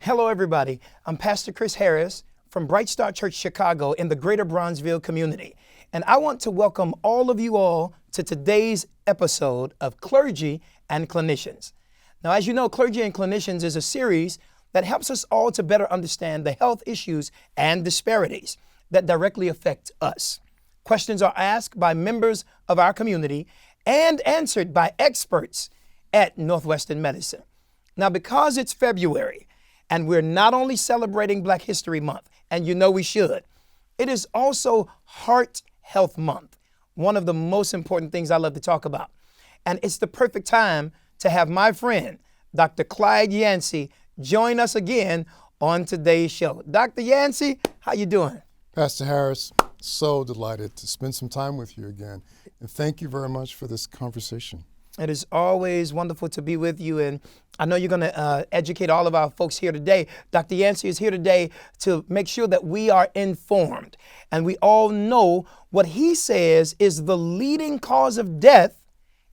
Hello, everybody. I'm Pastor Chris Harris from Bright Star Church Chicago in the greater Bronzeville community. And I want to welcome all of you all to today's episode of Clergy and Clinicians. Now, as you know, Clergy and Clinicians is a series that helps us all to better understand the health issues and disparities that directly affect us. Questions are asked by members of our community and answered by experts at Northwestern Medicine. Now, because it's February and we're not only celebrating Black History Month, and you know we should, it is also Heart Health Month, one of the most important things I love to talk about. And it's the perfect time to have my friend, Dr. Clyde Yancey, join us again on today's show. Dr. Yancey, how you doing? Pastor Harris, so delighted to spend some time with you again. And thank you very much for this conversation. It is always wonderful to be with you, and I know you're going to educate all of our folks here today. Dr. Yancey is here today to make sure that we are informed, and we all know what he says is the leading cause of death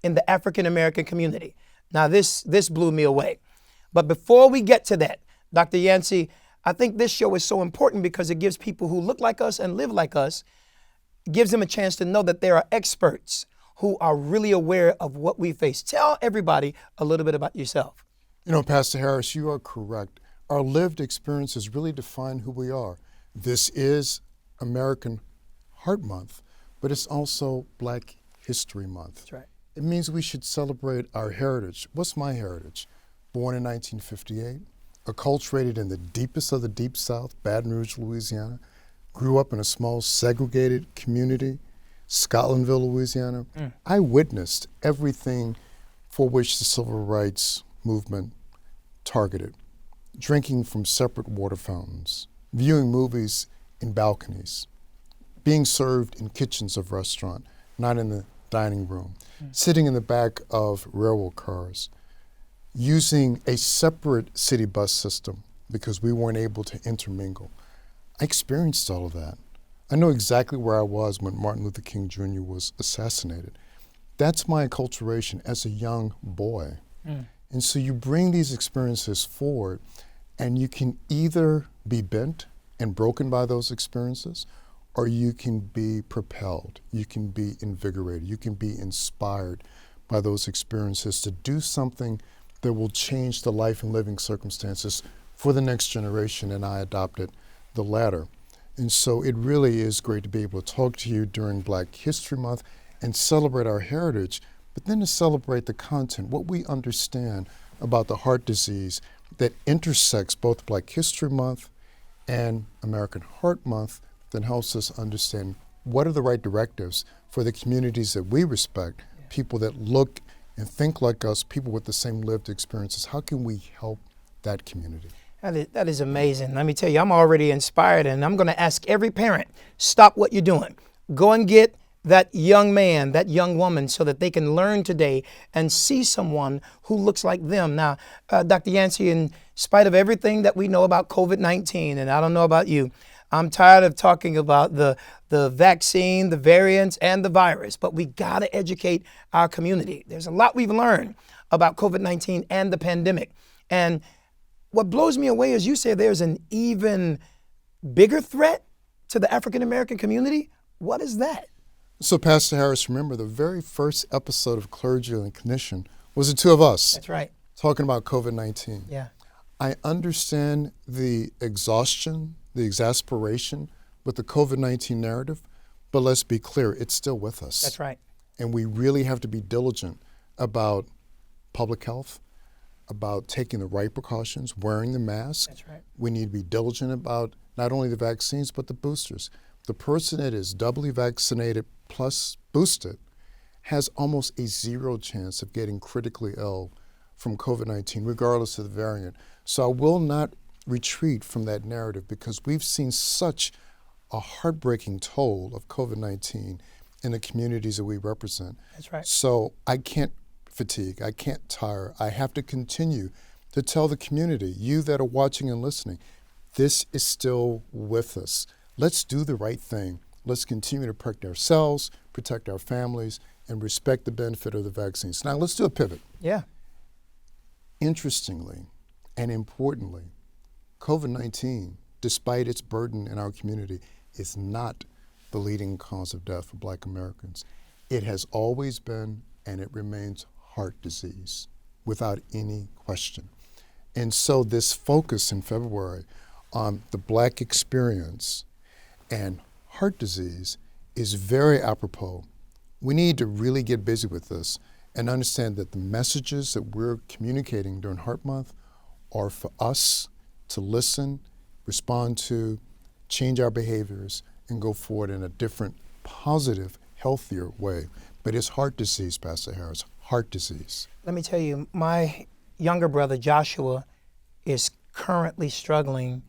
in the African American community. Now, this blew me away. But before we get to that, Dr. Yancey, I think this show is so important because it gives people who look like us and live like us, gives them a chance to know that there are experts who are really aware of what we face. Tell everybody a little bit about yourself. You know, Pastor Harris, you are correct. Our lived experiences really define who we are. This is American Heart Month, but it's also Black History Month. That's right. It means we should celebrate our heritage. What's my heritage? Born in 1958, acculturated in the deepest of the Deep South, Baton Rouge, Louisiana, grew up in a small segregated community, Scotlandville, Louisiana. I witnessed everything for which the civil rights movement targeted. Drinking from separate water fountains, viewing movies in balconies, being served in kitchens of restaurants, not in the dining room, sitting in the back of railroad cars, using a separate city bus system because we weren't able to intermingle. I experienced all of that. I know exactly where I was when Martin Luther King Jr. was assassinated. That's my acculturation as a young boy. And so you bring these experiences forward, and you can either be bent and broken by those experiences, or you can be propelled, you can be invigorated, you can be inspired by those experiences to do something that will change the life and living circumstances for the next generation, and I adopted the latter. And so it really is great to be able to talk to you during Black History Month and celebrate our heritage, but then to celebrate the content, what we understand about the heart disease that intersects both Black History Month and American Heart Month, that helps us understand what are the right directives for the communities that we respect, people that look and think like us, people with the same lived experiences. How can we help that community? That is amazing. Let me tell you, I'm already inspired, and I'm going to ask every parent, stop what you're doing. Go and get that young man, that young woman, so that they can learn today and see someone who looks like them. Now, Dr. Yancey, in spite of everything that we know about COVID-19, and I don't know about you, I'm tired of talking about the vaccine, the variants, and the virus, but we got to educate our community. There's a lot we've learned about COVID-19 and the pandemic. And what blows me away is you say there's an even bigger threat to the African American community. What is that? So, Pastor Harris, remember the very first episode of Clergy and Clinician was the two of us. That's right. Talking about COVID-19. Yeah. I understand the exhaustion, the exasperation with the COVID-19 narrative, but let's be clear, it's still with us. That's right. And we really have to be diligent about public health, about taking the right precautions, wearing the mask. That's right. We need to be diligent about not only the vaccines, but the boosters. The person that is doubly vaccinated plus boosted has almost a zero chance of getting critically ill from COVID-19, regardless of the variant. So I will not retreat from that narrative because we've seen such a heartbreaking toll of COVID-19 in the communities that we represent. That's right. So I can't fatigue, I can't tire. I have to continue to tell the community, you that are watching and listening, this is still with us. Let's do the right thing. Let's continue to protect ourselves, protect our families, and respect the benefit of the vaccines. Now let's do a pivot. Yeah. Interestingly and importantly, COVID-19, despite its burden in our community, is not the leading cause of death for Black Americans. It has always been, and it remains, heart disease, without any question. And so this focus in February on the Black experience and heart disease is very apropos. We need to really get busy with this and understand that the messages that we're communicating during Heart Month are for us to listen, respond to, change our behaviors, and go forward in a different, positive, healthier way. But it's heart disease, Pastor Harris, heart disease. Let me tell you, my younger brother, Joshua, is currently struggling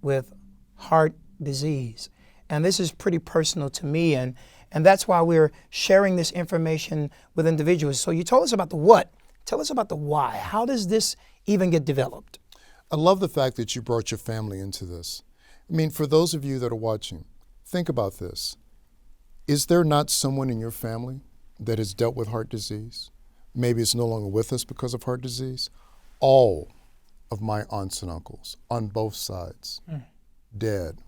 with heart disease. And this is pretty personal to me, and that's why we're sharing this information with individuals. So you told us about the what. Tell us about the why. How does this even get developed? I love the fact that you brought your family into this. I mean, for those of you that are watching, think about this. Is there not someone in your family that has dealt with heart disease? Maybe it's no longer with us because of heart disease. All of my aunts and uncles on both sides dead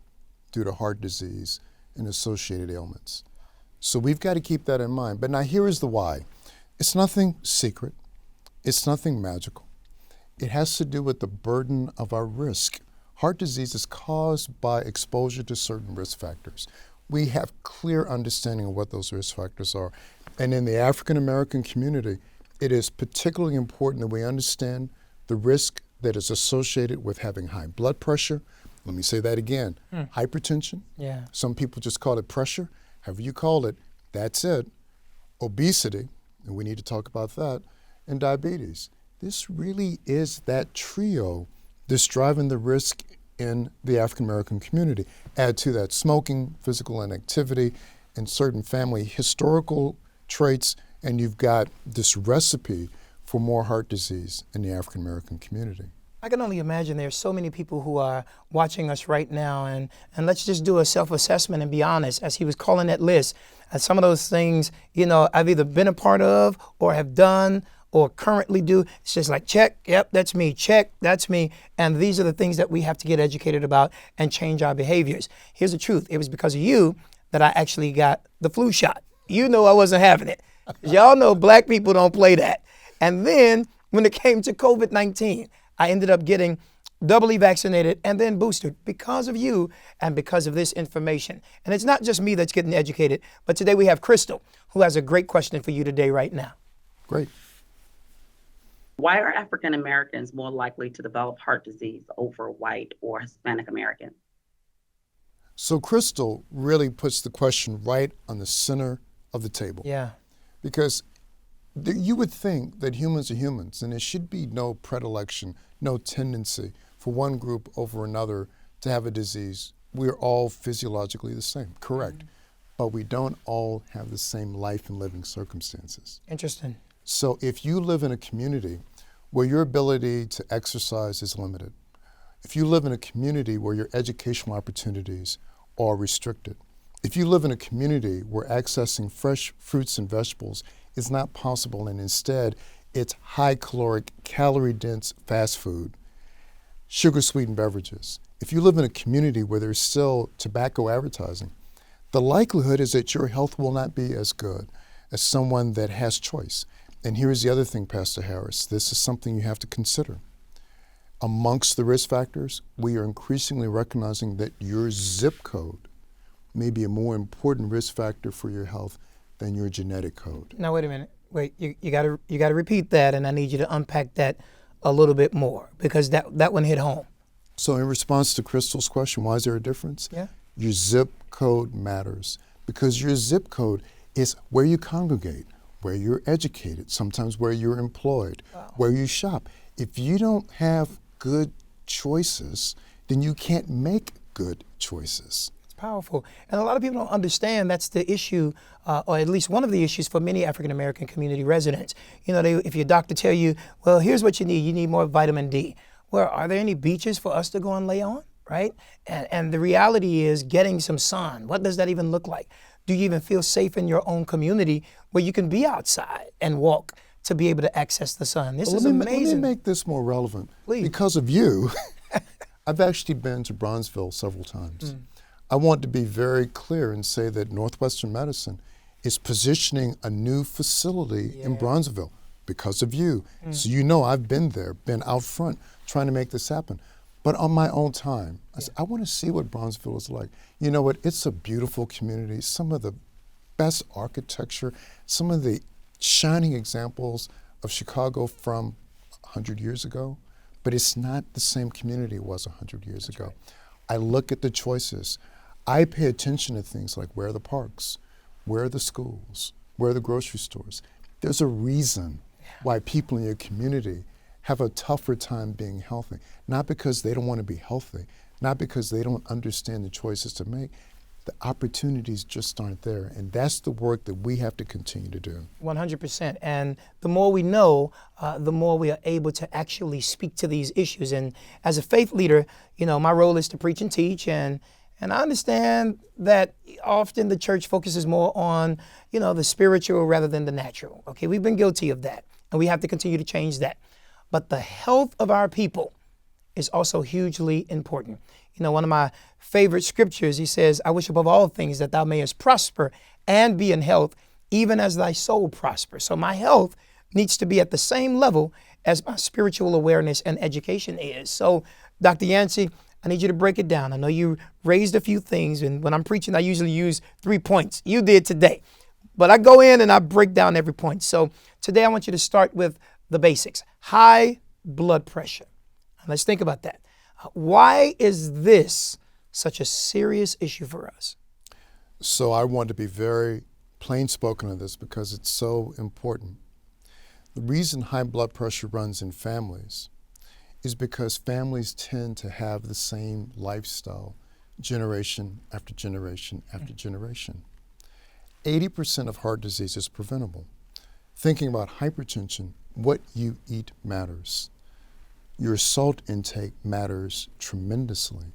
due to heart disease and associated ailments. So we've got to keep that in mind. But now here is the why. It's nothing secret. It's nothing magical. It has to do with the burden of our risk. Heart disease is caused by exposure to certain risk factors. We have clear understanding of what those risk factors are. And in the African American community, it is particularly important that we understand the risk that is associated with having high blood pressure. Let me say that again. Hypertension. Yeah. Some people just call it pressure. However you call it, that's it. Obesity, and we need to talk about that, and diabetes. This really is that trio that's driving the risk in the African American community. Add to that smoking, physical inactivity, and certain family historical traits, and you've got this recipe for more heart disease in the African American community. I can only imagine there's so many people who are watching us right now, and let's just do a self-assessment and be honest. As he was calling that list, some of those things, I've either been a part of or have done or currently do. It's just like, check, yep, that's me, check, that's me. And these are the things that we have to get educated about and change our behaviors. Here's the truth. It was because of you that I actually got the flu shot. You know I wasn't having it. Y'all know Black people don't play that. And then when it came to COVID-19, I ended up getting doubly vaccinated and then boosted because of you and because of this information. And it's not just me that's getting educated, but today we have Crystal, who has a great question for you today right now. Great. Why are African Americans more likely to develop heart disease over white or Hispanic Americans? So Crystal really puts the question right on the center of the table. Yeah. Because you would think that humans are humans, and there should be no predilection, no tendency for one group over another to have a disease. We're all physiologically the same, correct. But we don't all have the same life and living circumstances. Interesting. So if you live in a community where your ability to exercise is limited, if you live in a community where your educational opportunities are restricted, if you live in a community where accessing fresh fruits and vegetables is not possible and instead it's high caloric, calorie dense fast food, sugar sweetened beverages, if you live in a community where there's still tobacco advertising, the likelihood is that your health will not be as good as someone that has choice. And here's the other thing, Pastor Harris, this is something you have to consider. Amongst the risk factors, we are increasingly recognizing that your zip code may be a more important risk factor for your health than your genetic code. Now, wait a minute. Wait, you gotta repeat that, and I need you to unpack that a little bit more because that one hit home. So in response to Crystal's question, why is there a difference? Yeah. Your zip code matters because your zip code is where you congregate, where you're educated, sometimes where you're employed, where you shop. If you don't have good choices, then you can't make good choices. It's powerful. And a lot of people don't understand that's the issue, or at least one of the issues for many African American community residents. If your doctor tell you, well, here's what you need more vitamin D. Well, are there any beaches for us to go and lay on, right? And the reality is getting some sun. What does that even look like? Do you even feel safe in your own community where you can be outside and walk to be able to access the sun? This is amazing. Let me make this more relevant. Please. Because of you, I've actually been to Bronzeville several times. I want to be very clear and say that Northwestern Medicine is positioning a new facility in Bronzeville because of you. So you know I've been there, been out front trying to make this happen. But on my own time, I said, I want to see what Bronzeville is like. You know what? It's a beautiful community, some of the best architecture, some of the shining examples of Chicago from 100 years ago, but it's not the same community it was 100 years ago. Right. I look at the choices. I pay attention to things like where are the parks, where are the schools, where are the grocery stores. There's a reason why people in your community have a tougher time being healthy. Not because they don't want to be healthy, not because they don't understand the choices to make. The opportunities just aren't there. And that's the work that we have to continue to do. 100%. And the more we know, the more we are able to actually speak to these issues. And as a faith leader, you know, my role is to preach and teach. And I understand that often the church focuses more on, you know, the spiritual rather than the natural. Okay, we've been guilty of that. And we have to continue to change that. But the health of our people is also hugely important. You know, one of my favorite scriptures, he says, I wish above all things that thou mayest prosper and be in health, even as thy soul prospers. So my health needs to be at the same level as my spiritual awareness and education is. So, Dr. Yancey, I need you to break it down. I know you raised a few things, and when I'm preaching, I usually use 3 points. You did today. But I go in and I break down every point. So today I want you to start with the basics. High blood pressure. Let's think about that. Why is this such a serious issue for us? So I want to be very plain spoken on this because it's so important. The reason high blood pressure runs in families is because families tend to have the same lifestyle generation after generation after generation. 80% of heart disease is preventable. Thinking about hypertension, what you eat matters. Your salt intake matters tremendously,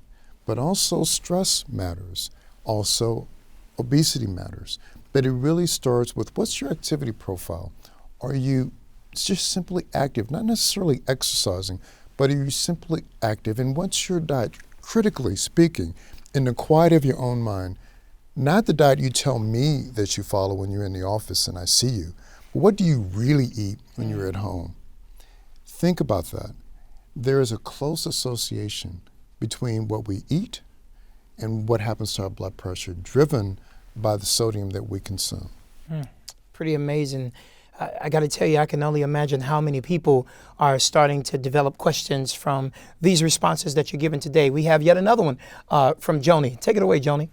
but also stress matters. Also, obesity matters. But it really starts with what's your activity profile? Are you just simply active, not necessarily exercising, but are you simply active? And what's your diet, critically speaking, in the quiet of your own mind? Not the diet you tell me that you follow when you're in the office and I see you, but what do you really eat when you're at home? Think about that. There is a close association between what we eat and what happens to our blood pressure, driven by the sodium that we consume. Pretty amazing. I got to tell you, I can only imagine how many people are starting to develop questions from these responses that you're giving today. We have yet another one from Joni. Take it away, Joni.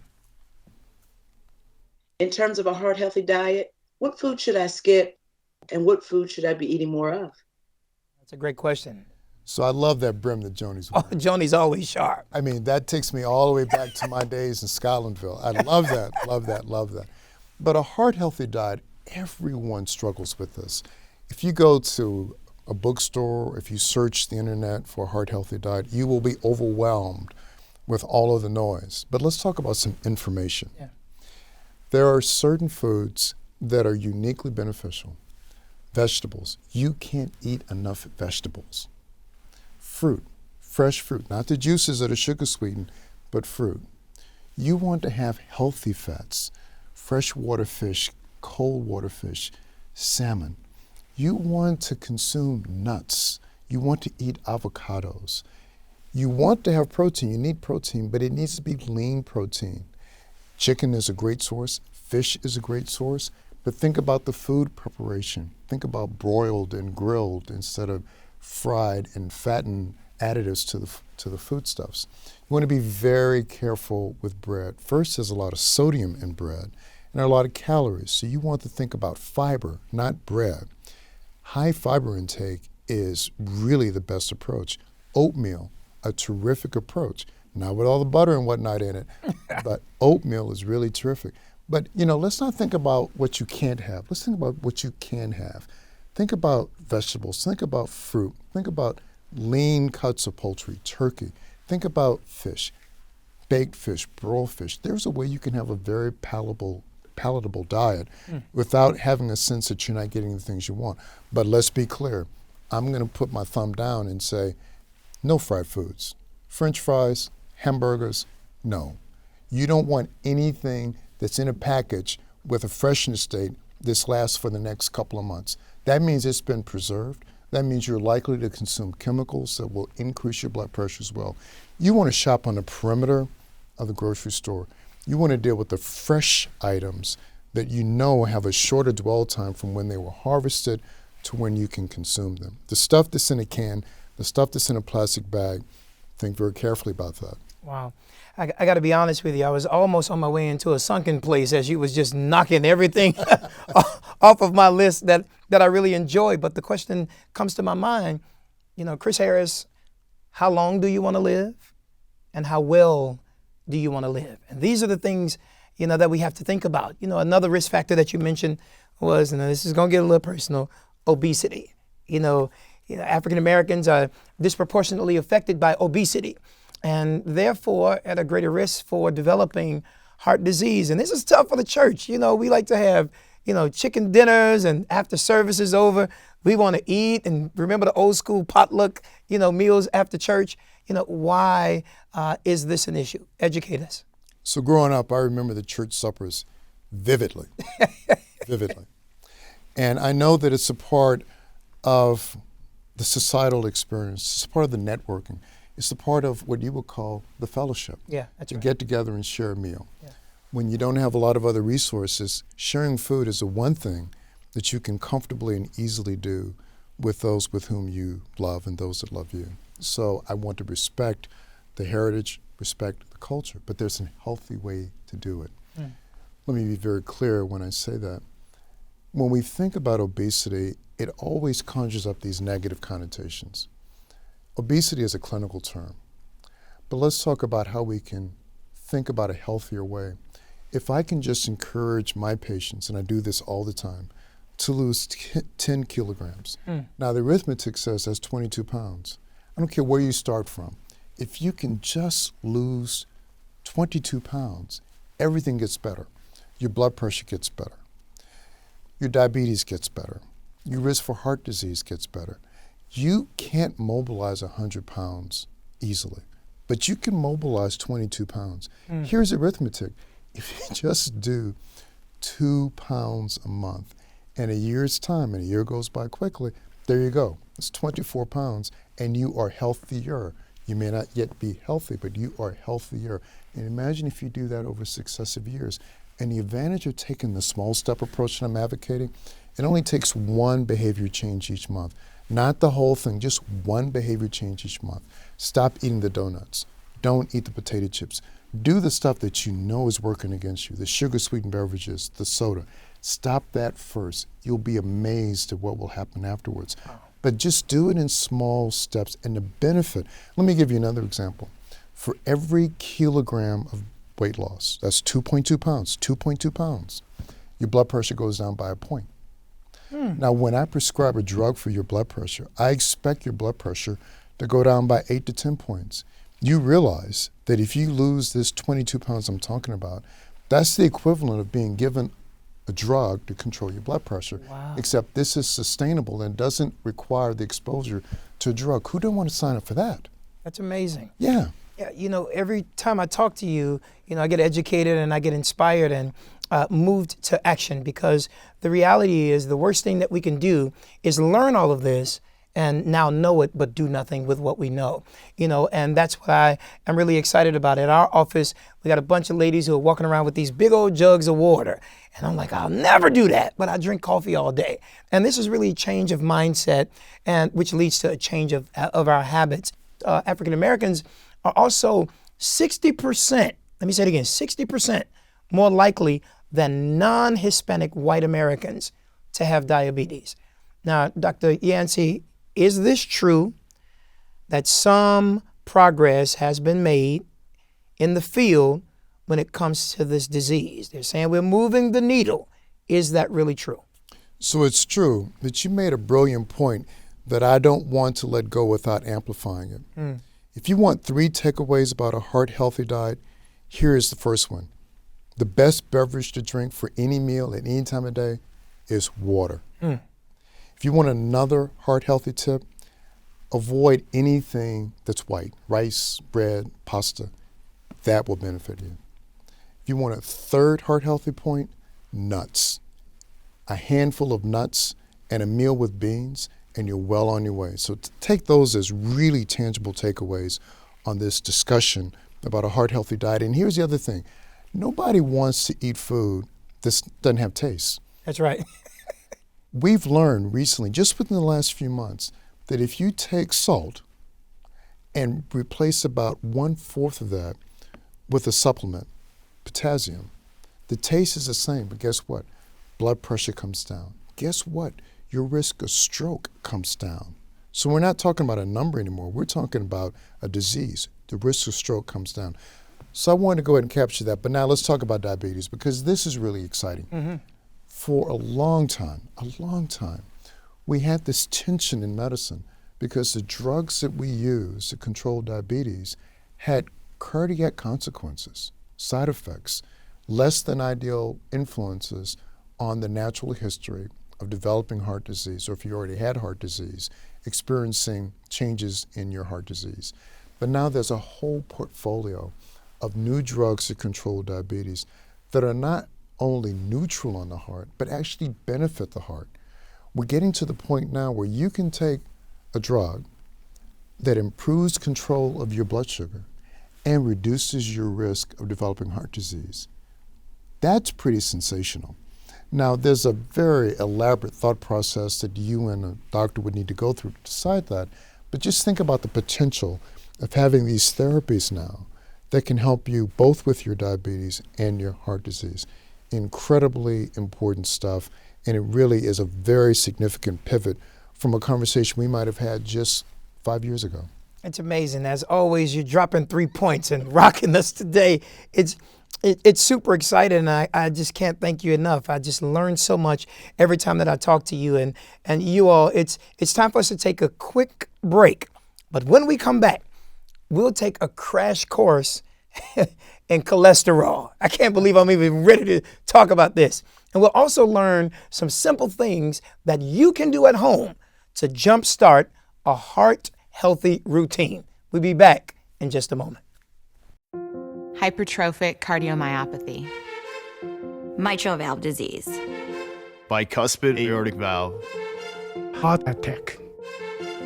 In terms of a heart healthy diet, what food should I skip and what food should I be eating more of? That's a great question. So I love that brim that Joni's Oh, wearing. Joni's always sharp. I mean, that takes me all the way back to my days in Scotlandville. I love that, love that, love that. But a heart-healthy diet, everyone struggles with this. If you go to a bookstore, if you search the internet for a heart-healthy diet, you will be overwhelmed with all of the noise. But let's talk about some information. Yeah. There are certain foods that are uniquely beneficial. Vegetables. You can't eat enough vegetables. Fruit, fresh fruit, not the juices that are sugar sweetened, but fruit. You want to have healthy fats, freshwater fish, cold water fish, salmon. You want to consume nuts. You want to eat avocados. You want to have protein. You need protein, but it needs to be lean protein. Chicken is a great source. Fish is a great source. But think about the food preparation. Think about broiled and grilled instead of fried and fattened additives to the foodstuffs. You want to be very careful with bread. First, there's a lot of sodium in bread and a lot of calories. So you want to think about fiber, not bread. High fiber intake is really the best approach. Oatmeal, a terrific approach. Not with all the butter and whatnot in it, but oatmeal is really terrific. But, you know, let's not think about what you can't have. Let's think about what you can have. Think about vegetables. Think about fruit. Think about lean cuts of poultry, turkey. Think about fish, baked fish, broiled fish. There's a way you can have a very palatable diet without having a sense that you're not getting the things you want. But let's be clear. I'm going to put my thumb down and say, no fried foods. French fries, hamburgers, no. You don't want anything that's in a package with a freshness date this lasts for the next couple of months. That means it's been preserved. That means you're likely to consume chemicals that will increase your blood pressure as well. You want to shop on the perimeter of the grocery store. You want to deal with the fresh items that you know have a shorter dwell time from when they were harvested to when you can consume them. The stuff that's in a can, the stuff that's in a plastic bag, think very carefully about that. Wow. I got to be honest with you. I was almost on my way into a sunken place as you was just knocking everything off of my list that I really enjoy. But the question comes to my mind, Chris Harris, how long do you want to live? And how well do you want to live? And these are the things, that we have to think about. Another risk factor that you mentioned was, and this is going to get a little personal, obesity. African Americans are disproportionately affected by obesity, and therefore at a greater risk for developing heart disease. And this is tough for the church. We like to have, chicken dinners, and after service is over, we want to eat and remember the old school potluck, meals after church. Why is this an issue? Educate us. So growing up, I remember the church suppers vividly, vividly. And I know that it's a part of the societal experience. It's a part of the networking. It's a part of what you would call the fellowship. Yeah, that's right. To get together and share a meal. Yeah. When you don't have a lot of other resources, sharing food is the one thing that you can comfortably and easily do with those with whom you love and those that love you. So I want to respect the heritage, respect the culture, but there's a healthy way to do it. Let me be very clear when I say that. When we think about obesity, it always conjures up these negative connotations. Obesity is a clinical term, but let's talk about how we can think about a healthier way. If I can just encourage my patients, and I do this all the time, to lose 10 kilograms. Now the arithmetic says that's 22 pounds. I don't care where you start from. If you can just lose 22 pounds, everything gets better. Your blood pressure gets better. Your diabetes gets better. Your risk for heart disease gets better. You can't mobilize 100 pounds easily, but you can mobilize 22 pounds. Here's arithmetic. If you just do 2 pounds a month in a year's time, and a year goes by quickly, there you go. It's 24 pounds, and you are healthier. You may not yet be healthy, but you are healthier. And imagine if you do that over successive years. And the advantage of taking the small step approach that I'm advocating, it only takes one behavior change each month. Not the whole thing, just one behavior change each month. Stop eating the donuts. Don't eat the potato chips. Do the stuff that you know is working against you, the sugar-sweetened beverages, the soda. Stop that first. You'll be amazed at what will happen afterwards. But just do it in small steps, and the benefit. Let me give you another example. For every kilogram of weight loss, that's 2.2 pounds, 2.2 pounds, your blood pressure goes down by a point. Now, when I prescribe a drug for your blood pressure, I expect your blood pressure to go down by 8 to 10 points. You realize that if you lose this 22 pounds I'm talking about, that's the equivalent of being given a drug to control your blood pressure. Wow. Except this is sustainable and doesn't require the exposure to a drug. Who don't want to sign up for that? That's amazing. Yeah. Yeah, every time I talk to you, I get educated and I get inspired and moved to action, because the reality is the worst thing that we can do is learn all of this and now know it, but do nothing with what we know, and that's what I am really excited about. At our office, we got a bunch of ladies who are walking around with these big old jugs of water. And I'm like, I'll never do that, but I drink coffee all day. And this is really a change of mindset, and which leads to a change of our habits. African Americans are also 60%, let me say it again, 60% more likely than non-Hispanic white Americans to have diabetes. Now, Dr. Yancey, is this true that some progress has been made in the field when it comes to this disease? They're saying we're moving the needle. Is that really true? So it's true, but you made a brilliant point that I don't want to let go without amplifying it. If you want 3 takeaways about a heart-healthy diet, here is the first one. The best beverage to drink for any meal at any time of day is water. If you want another heart-healthy tip, avoid anything that's white, rice, bread, pasta. That will benefit you. If you want a third heart healthy point, nuts. A handful of nuts and a meal with beans, and you're well on your way. So take those as really tangible takeaways on this discussion about a heart healthy diet. And here's the other thing. Nobody wants to eat food that doesn't have taste. That's right. We've learned recently, just within the last few months, that if you take salt and replace about 1/4 of that with a supplement, potassium, the taste is the same, but guess what? Blood pressure comes down. Guess what? Your risk of stroke comes down. So we're not talking about a number anymore. We're talking about a disease. The risk of stroke comes down. So I wanted to go ahead and capture that. But now let's talk about diabetes, because this is really exciting. For a long time, we had this tension in medicine because the drugs that we use to control diabetes had cardiac consequences, side effects, less than ideal influences on the natural history of developing heart disease, or if you already had heart disease, experiencing changes in your heart disease. But now there's a whole portfolio of new drugs to control diabetes that are not only neutral on the heart, but actually benefit the heart. We're getting to the point now where you can take a drug that improves control of your blood sugar and reduces your risk of developing heart disease. That's pretty sensational. Now, there's a very elaborate thought process that you and a doctor would need to go through to decide that, but just think about the potential of having these therapies now that can help you both with your diabetes and your heart disease. Incredibly important stuff, and it really is a very significant pivot from a conversation we might have had just 5 years ago. It's amazing. As always, you're dropping 3 points and rocking us today. It's super exciting, and I just can't thank you enough. I just learn so much every time that I talk to you. And you all, it's time for us to take a quick break. But when we come back, we'll take a crash course in cholesterol. I can't believe I'm even ready to talk about this. And we'll also learn some simple things that you can do at home to jumpstart a heart-healthy routine. We'll be back in just a moment. Hypertrophic cardiomyopathy, mitral valve disease, bicuspid aortic valve, heart attack,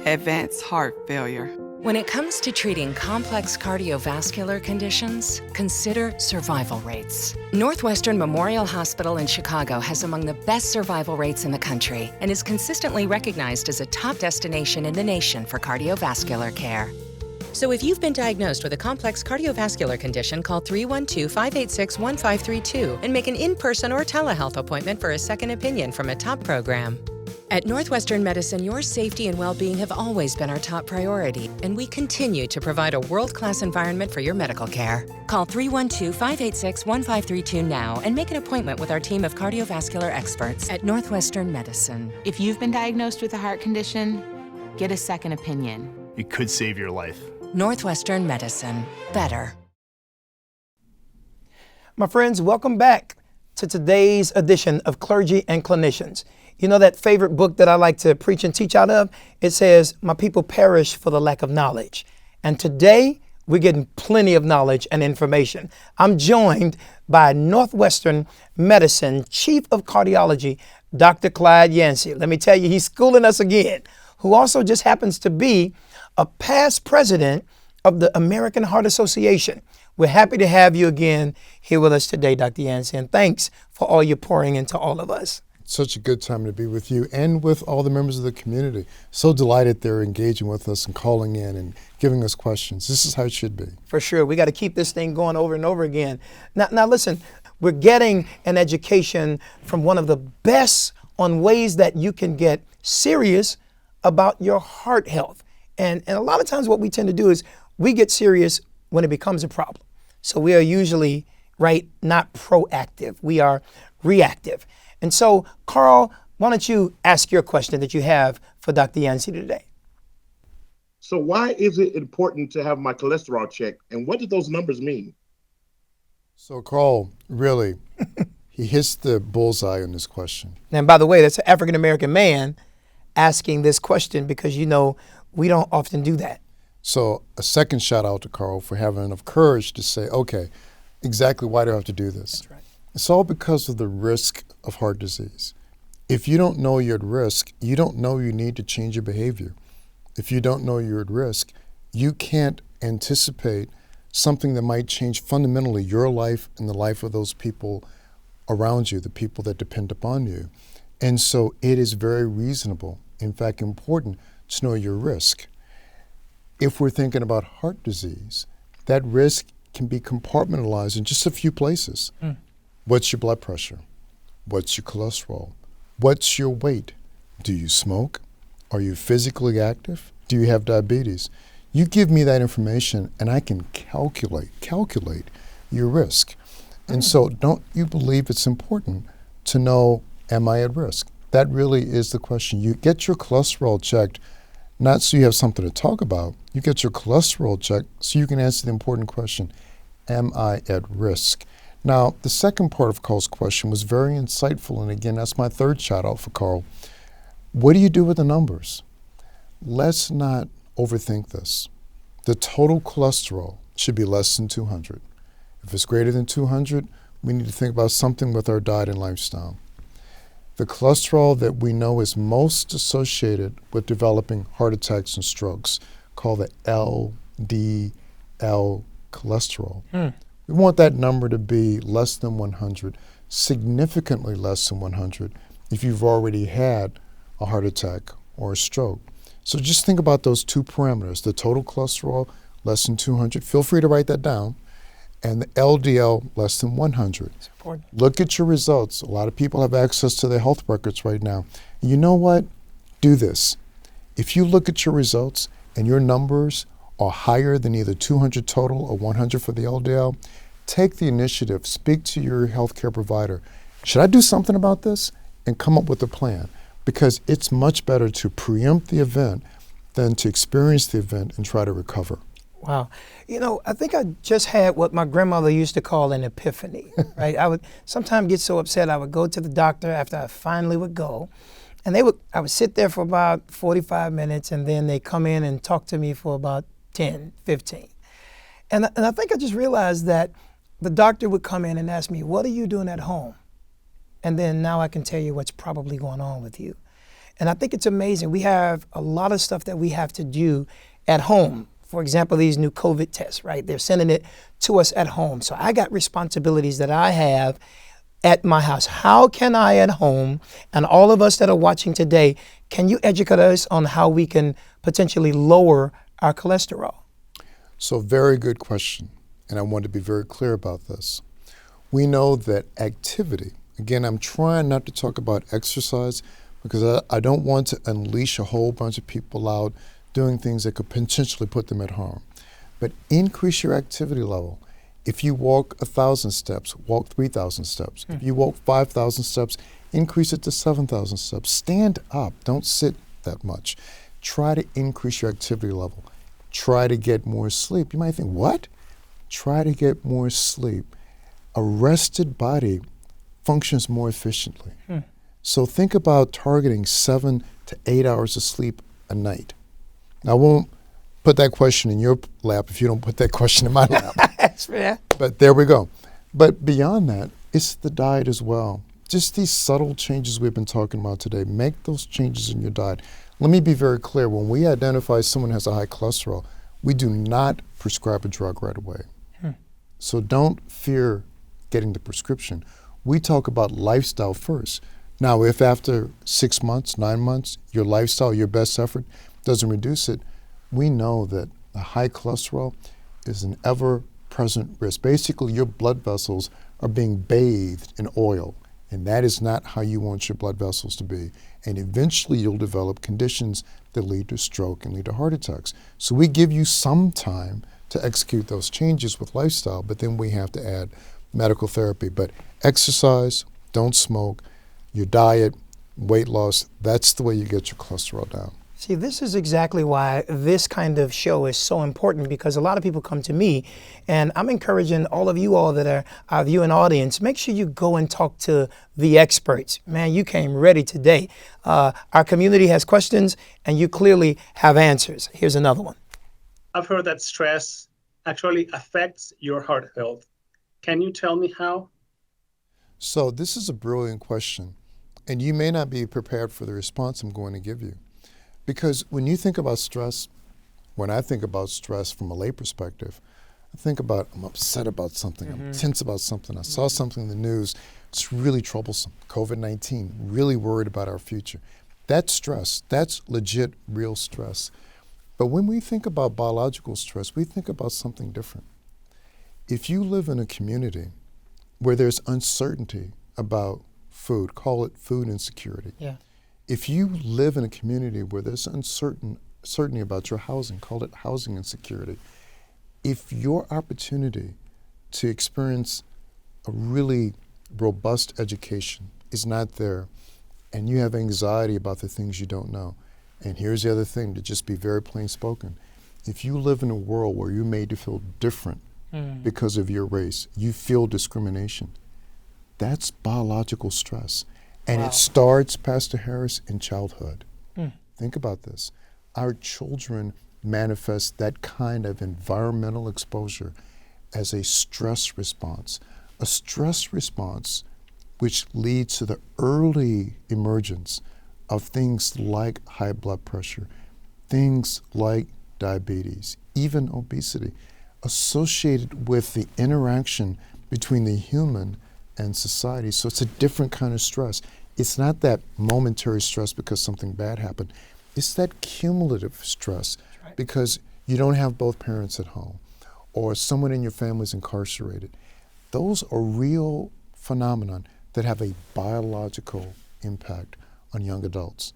advanced heart failure. When it comes to treating complex cardiovascular conditions, consider survival rates. Northwestern Memorial Hospital in Chicago has among the best survival rates in the country and is consistently recognized as a top destination in the nation for cardiovascular care. So if you've been diagnosed with a complex cardiovascular condition, call 312-586-1532 and make an in-person or telehealth appointment for a second opinion from a top program. At Northwestern Medicine, your safety and well-being have always been our top priority, and we continue to provide a world-class environment for your medical care. Call 312-586-1532 now and make an appointment with our team of cardiovascular experts at Northwestern Medicine. If you've been diagnosed with a heart condition, get a second opinion. It could save your life. Northwestern Medicine. Better. My friends, welcome back to today's edition of Clergy and Clinicians. You know that favorite book that I like to preach and teach out of? It says, "My people perish for the lack of knowledge." And today, we're getting plenty of knowledge and information. I'm joined by Northwestern Medicine Chief of Cardiology, Dr. Clyde Yancey. Let me tell you, he's schooling us again, who also just happens to be a past president of the American Heart Association. We're happy to have you again here with us today, Dr. Yancey, and thanks for all you're pouring into all of us. Such a good time to be with you and with all the members of the community. So delighted they're engaging with us and calling in and giving us questions. This is how it should be. For sure. We got to keep this thing going over and over again. Now listen, we're getting an education from one of the best on ways that you can get serious about your heart health. And a lot of times what we tend to do is we get serious when it becomes a problem. So we are usually, not proactive. We are reactive. And so, Carl, why don't you ask your question that you have for Dr. Yancey today? So why is it important to have my cholesterol checked, and what do those numbers mean? So Carl, really, he hits the bullseye on this question. And by the way, that's an African-American man asking this question because, we don't often do that. So a second shout out to Carl for having enough courage to say, okay, exactly why do I have to do this? That's right. It's all because of the risk of heart disease. If you don't know you're at risk, you don't know you need to change your behavior. If you don't know you're at risk, you can't anticipate something that might change fundamentally your life and the life of those people around you, the people that depend upon you. And so it is very reasonable, in fact important, to know your risk. If we're thinking about heart disease, that risk can be compartmentalized in just a few places. What's your blood pressure? What's your cholesterol? What's your weight? Do you smoke? Are you physically active? Do you have diabetes? You give me that information and I can calculate your risk. And so don't you believe it's important to know, am I at risk? That really is the question. You get your cholesterol checked, not so you have something to talk about. You get your cholesterol checked so you can answer the important question, am I at risk? Now, the second part of Carl's question was very insightful, and again, that's my third shout out for Carl. What do you do with the numbers? Let's not overthink this. The total cholesterol should be less than 200. If it's greater than 200, we need to think about something with our diet and lifestyle. The cholesterol that we know is most associated with developing heart attacks and strokes, called the LDL cholesterol. We want that number to be less than 100, significantly less than 100 if you've already had a heart attack or a stroke. So just think about those two parameters, the total cholesterol less than 200, feel free to write that down, and the LDL less than 100. It's important. Look at your results. A lot of people have access to their health records right now. You know what? Do this. If you look at your results and your numbers are higher than either 200 total or 100 for the LDL, take the initiative, speak to your healthcare provider. Should I do something about this? And come up with a plan. Because it's much better to preempt the event than to experience the event and try to recover. Wow. You know, I think I just had what my grandmother used to call an epiphany, right? I would sometimes get so upset I would go to the doctor after I finally would go, and I would sit there for about 45 minutes, and then they come in and talk to me for about 10, 15. And I think I just realized that the doctor would come in and ask me, what are you doing at home? And then now I can tell you what's probably going on with you. And I think it's amazing. We have a lot of stuff that we have to do at home. For example, these new COVID tests, right? They're sending it to us at home. So I got responsibilities that I have at my house. How can I at home, and all of us that are watching today, can you educate us on how we can potentially lower our cholesterol? So very good question. And I want to be very clear about this. We know that activity, again, I'm trying not to talk about exercise because I don't want to unleash a whole bunch of people out doing things that could potentially put them at harm. But increase your activity level. If you walk 1,000 steps, walk 3,000 steps. If you walk 5,000 steps, increase it to 7,000 steps. Stand up, don't sit that much. Try to increase your activity level. Try to get more sleep. You might think, what? Try to get more sleep. A rested body functions more efficiently. So think about targeting 7 to 8 hours of sleep a night. Now, I won't put that question in your lap if you don't put that question in my lap. That's fair. But there we go. But beyond that, it's the diet as well. Just these subtle changes we've been talking about today, make those changes in your diet. Let me be very clear. When we identify someone has a high cholesterol, we do not prescribe a drug right away. So don't fear getting the prescription. We talk about lifestyle first. Now, if after 6 months, 9 months, your lifestyle, your best effort doesn't reduce it, we know that the high cholesterol is an ever-present risk. Basically, your blood vessels are being bathed in oil, and that is not how you want your blood vessels to be. And eventually, you'll develop conditions that lead to stroke and lead to heart attacks. So we give you some time to execute those changes with lifestyle, but then we have to add medical therapy. But exercise, don't smoke, your diet, weight loss, that's the way you get your cholesterol down. See, this is exactly why this kind of show is so important, because a lot of people come to me, and I'm encouraging all of you all that are our viewing audience, make sure you go and talk to the experts. Man, you came ready today. Our community has questions, and you clearly have answers. Here's another one. I've heard that stress actually affects your heart health. Can you tell me how? So this is a brilliant question, and you may not be prepared for the response I'm going to give you. Because when you think about stress, when I think about stress from a lay perspective, I think about I'm upset about something, I'm tense about something, I saw something in the news, it's really troublesome, COVID-19, really worried about our future. That's stress, that's legit, real stress. But when we think about biological stress, we think about something different. If you live in a community where there's uncertainty about food, call it food insecurity. Yeah. If you live in a community where there's uncertainty about your housing, call it housing insecurity. If your opportunity to experience a really robust education is not there, and you have anxiety about the things you don't know, and here's the other thing, to just be very plain spoken, if you live in a world where you're made to feel different because of your race, you feel discrimination, that's biological stress. And it starts, Pastor Harris, in childhood. Think about this. Our children manifest that kind of environmental exposure as a stress response. A stress response which leads to the early emergence of things like high blood pressure, things like diabetes, even obesity, associated with the interaction between the human and society. So it's a different kind of stress. It's not that momentary stress because something bad happened. It's that cumulative stress because you don't have both parents at home or someone in your family is incarcerated. Those are real phenomena that have a biological impact on young adults.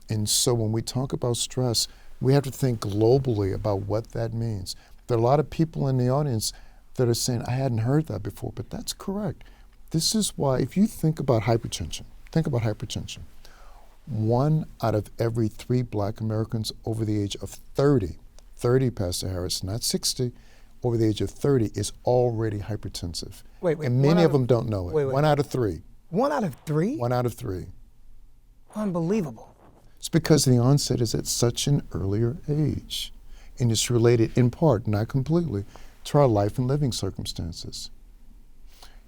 And so when we talk about stress, we have to think globally about what that means. There are a lot of people in the audience that are saying, I hadn't heard that before, but that's correct. This is why, if you think about hypertension, 1 out of every 3 Black Americans over the age of 30, Pastor Harris, not 60, over the age of 30 is already hypertensive. Wait, and many of them don't know it. 1 out of 3. 1 out of 3? 1 out of 3. Unbelievable. It's because the onset is at such an earlier age. And it's related in part, not completely, to our life and living circumstances.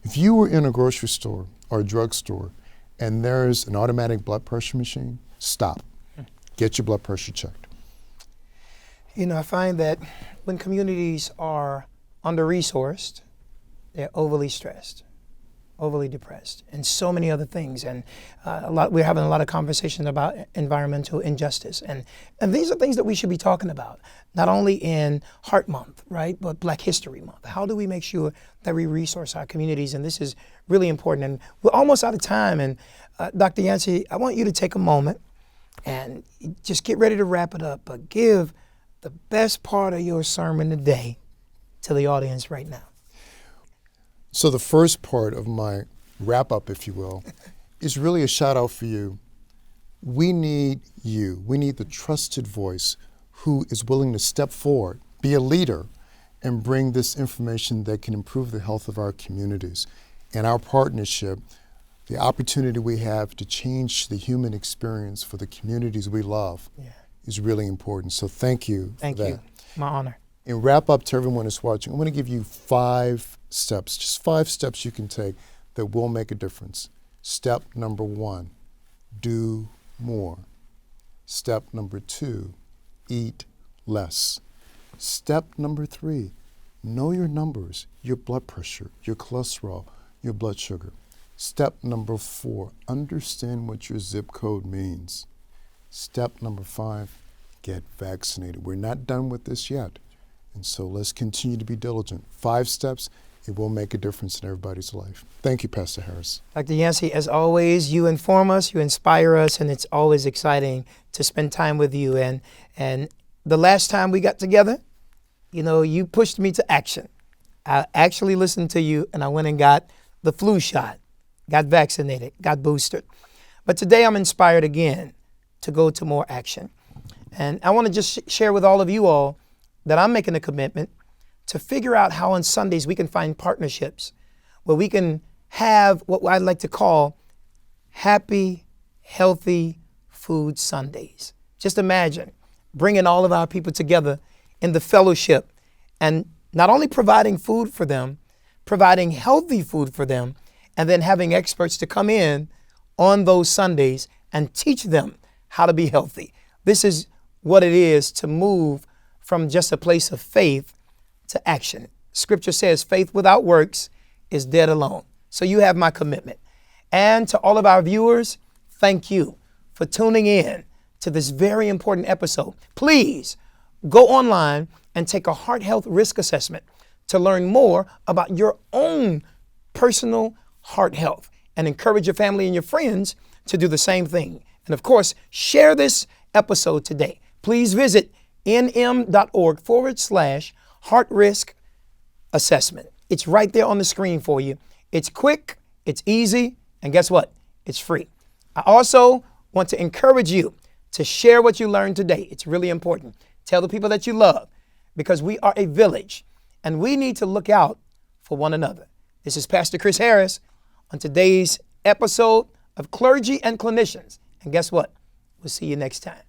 If you were in a grocery store or a drugstore and there's an automatic blood pressure machine, stop. Get your blood pressure checked. You know, I find that when communities are under-resourced, they're overly stressed, overly depressed, and so many other things. And we're having a lot of conversations about environmental injustice. And these are things that we should be talking about, not only in Heart Month, right, but Black History Month. How do we make sure that we resource our communities? And this is really important. And we're almost out of time. And Dr. Yancey, I want you to take a moment and just get ready to wrap it up, but give the best part of your sermon today to the audience right now. So the first part of my wrap-up, if you will, is really a shout-out for you. We need you. We need the trusted voice who is willing to step forward, be a leader, and bring this information that can improve the health of our communities. And our partnership, the opportunity we have to change the human experience for the communities we love is really important. So thank you for that. Thank you. My honor. And wrap up to everyone who's watching, I'm going to give you 5 steps, just 5 steps you can take that will make a difference. Step number 1, do more. Step number 2, eat less. Step number 3, know your numbers, your blood pressure, your cholesterol, your blood sugar. Step number 4, understand what your zip code means. Step number 5, get vaccinated. We're not done with this yet. And so let's continue to be diligent. 5 steps, it will make a difference in everybody's life. Thank you, Pastor Harris. Dr. Yancey, as always, you inform us, you inspire us, and it's always exciting to spend time with you. And the last time we got together, you know, you pushed me to action. I actually listened to you, and I went and got the flu shot, got vaccinated, got boosted. But today I'm inspired again to go to more action. And I want to just share with all of you all that I'm making a commitment to figure out how on Sundays we can find partnerships where we can have what I'd like to call happy, healthy food Sundays. Just imagine bringing all of our people together in the fellowship and not only providing food for them, providing healthy food for them, and then having experts to come in on those Sundays and teach them how to be healthy. This is what it is to move from just a place of faith to action. Scripture says faith without works is dead alone. So you have my commitment. And to all of our viewers, thank you for tuning in to this very important episode. Please go online and take a heart health risk assessment to learn more about your own personal heart health and encourage your family and your friends to do the same thing. And of course, share this episode today. Please visit nm.org/heart risk assessment. It's right there on the screen for you. It's quick, it's easy, and guess what? It's free. I also want to encourage you to share what you learned today. It's really important. Tell the people that you love, because we are a village and we need to look out for one another. This is Pastor Chris Harris on today's episode of Clergy and Clinicians. And guess what? We'll see you next time.